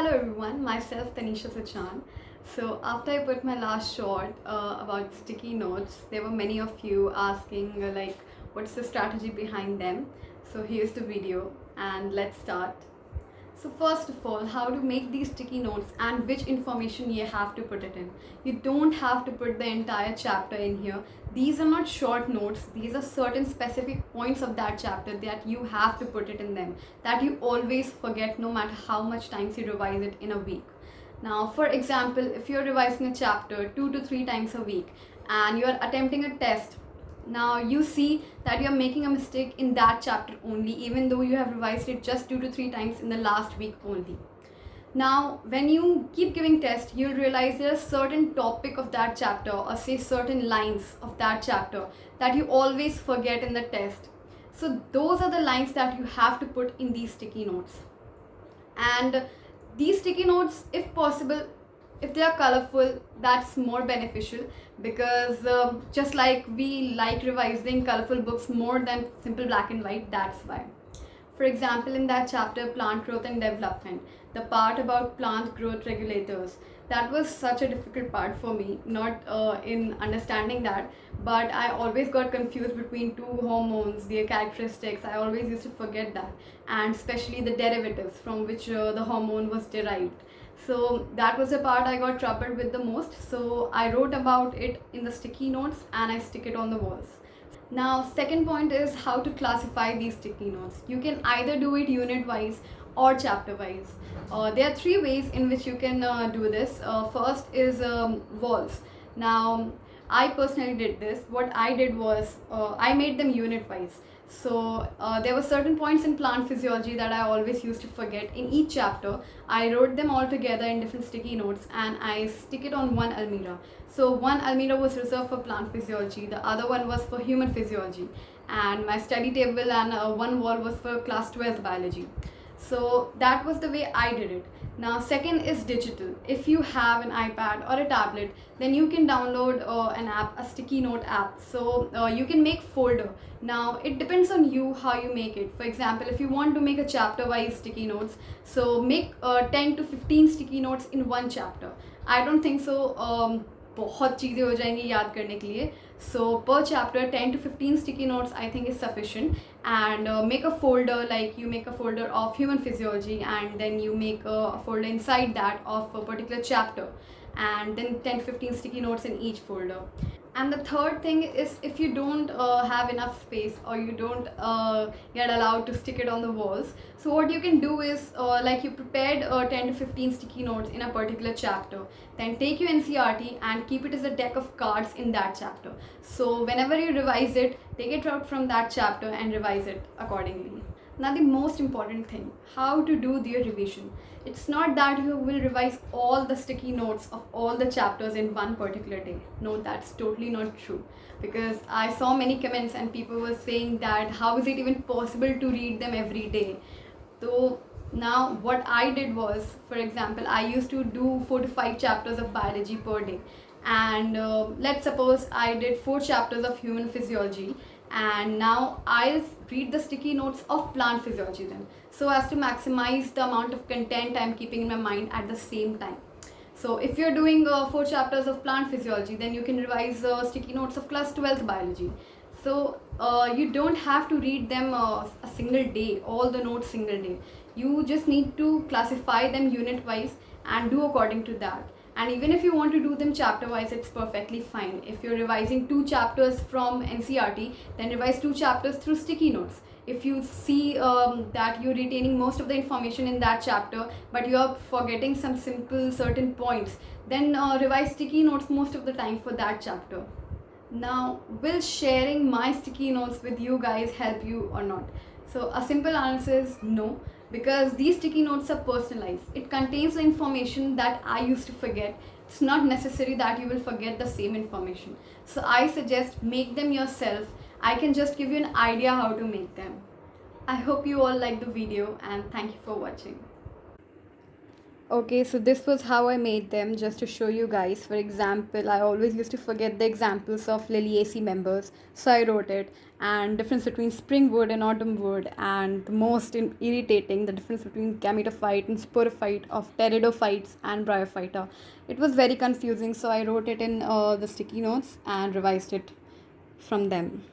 Hello everyone, myself Tanisha Sachan. So after I put my last short about sticky notes, there were many of you asking what's the strategy behind them. So here's the video and let's start. So first of all, how to make these sticky notes and which information you have to put it in. You don't have to put the entire chapter in here. These are not short notes. These are certain specific points of that chapter that you have to put it in them, that you always forget no matter how much times you revise it in a week. Now, for example, if you're revising a chapter 2 to 3 times a week and you're attempting a test, now you see that you're making a mistake in that chapter only, even though you have revised it just 2 to 3 times in the last week only. Now, when you keep giving tests, you'll realize there's a certain topic of that chapter, or say certain lines of that chapter, that you always forget in the test. So those are the lines that you have to put in these sticky notes. And these sticky notes, if possible, if they are colorful, that's more beneficial, because just like we like revising colorful books more than simple black and white, that's why. For example, in that chapter, Plant Growth and Development, the part about plant growth regulators, that was such a difficult part for me, not in understanding that, but I always got confused between two hormones, their characteristics. I always used to forget that, and especially the derivatives from which the hormone was derived. So that was the part I got troubled with the most. So I wrote about it in the sticky notes and I stick it on the walls. Now, second point is how to classify these sticky notes. You can either do it unit wise or chapter wise. There are three ways in which you can do this. First is walls. Now, I personally did this. What I did was I made them unit wise. So there were certain points in plant physiology that I always used to forget. In each chapter, I wrote them all together in different sticky notes and I stick it on one almirah. So one almirah was reserved for plant physiology, the other one was for human physiology, and my study table and one wall was for class 12th biology. So that was the way I did it. Now, second is digital. If you have an iPad or a tablet, then you can download an app, a sticky note app. So you can make folder. Now, it depends on you how you make it. For example, if you want to make a chapter wise sticky notes, so make 10 to 15 sticky notes in one chapter. I don't think so बहुत चीज़ें हो जाएंगी याद करने के लिए. So per chapter 10 to 15 sticky notes I think is sufficient, and make a folder, like you make a folder of human physiology and then you make a folder inside that of a particular chapter, and then 10 to 15 sticky notes in each folder. And the third thing is, if you don't have enough space or you don't get allowed to stick it on the walls, so what you can do is like you prepared 10 to 15 sticky notes in a particular chapter, then take your NCRT and keep it as a deck of cards in that chapter. So whenever you revise it, take it out from that chapter and revise it accordingly. Now, the most important thing, how to do the revision. It's not that you will revise all the sticky notes of all the chapters in one particular day. No, that's totally not true, because I saw many comments and people were saying that how is it even possible to read them every day. So now what I did was, for example, I used to do 4 to 5 chapters of biology per day, and let's suppose I did 4 chapters of human physiology, and now I'll read the sticky notes of plant physiology then, so as to maximize the amount of content I'm keeping in my mind at the same time. So if you're doing 4 chapters of plant physiology, then you can revise sticky notes of class 12th biology. So you don't have to read them a single day, all the notes single day. You just need to classify them unit wise and do according to that. And even if you want to do them chapter wise, it's perfectly fine. If you're revising 2 chapters from NCRT, then revise 2 chapters through sticky notes. If you see that you're retaining most of the information in that chapter, but you're forgetting some simple certain points, then revise sticky notes most of the time for that chapter. Now, will sharing my sticky notes with you guys help you or not? So a simple answer is no, because these sticky notes are personalized. It contains the information that I used to forget. It's not necessary that you will forget the same information. So I suggest make them yourself. I can just give you an idea how to make them. I hope you all like the video and thank you for watching. Okay, so this was how I made them, just to show you guys. For example, I always used to forget the examples of Liliaceae members, so I wrote it, and difference between spring wood and autumn wood, and the most irritating, the difference between gametophyte and sporophyte of pteridophytes and bryophyta. It was very confusing, so I wrote it in the sticky notes and revised it from them.